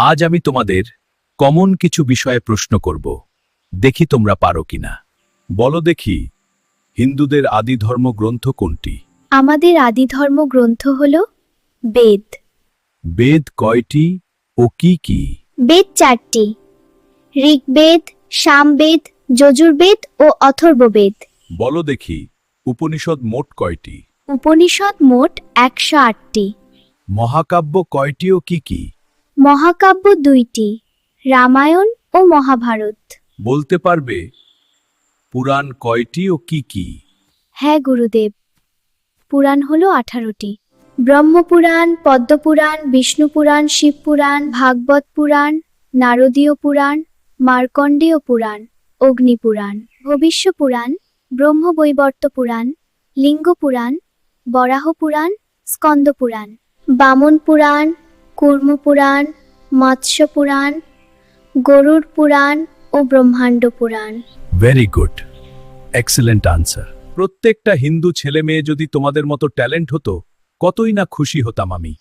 আজ আমি তোমাদের কমন কিছু বিষয়ে প্রশ্ন করব, দেখি তোমরা পারো কিনা। বলো দেখি, হিন্দুদের আদি ধর্ম গ্রন্থ কোনটি? আমাদের আদি ধর্ম গ্রন্থ হল বেদ। বেদ কয়টি ও কি কি? বেদ 4টি: ঋগ্বেদ, সামবেদ, যজুর্বেদ ও অথর্ববেদ। বলো দেখি, উপনিষদ মোট কয়টি? উপনিষদ মোট 108টি। মহাকাব্য কয়টি ও কি কি? মহাকাব্য 2টি: রামায়ণ ও মহাভারত। বলতে পারবে পুরাণ কয়টি ও কি কি? হ্যাঁ গুরুদেব, পুরাণ হল 18টি: ব্রহ্মপুরাণ, পদ্মপুরাণ, বিষ্ণুপুরাণ, শিবপুরাণ, ভাগবত পুরাণ, নারদীয় পুরাণ, মার্কণ্ডেয় পুরাণ, অগ্নিপুরাণ, ভবিষ্য পুরাণ, ব্রহ্মবৈবর্ত পুরাণ, লিঙ্গ পুরাণ, বরাহ পুরাণ, স্কন্দ পুরাণ, বামন পুরাণ, কুর্ম পুরাণ, মৎস্য পুরাণ, গরুড় পুরাণ ও Brahmanda Purana. Very good, excellent answer. প্রত্যেকটা হিন্দু ছেলে মেয়ে যদি তোমাদের মতো ট্যালেন্ট হতো, কতই না খুশি হতাম আমি।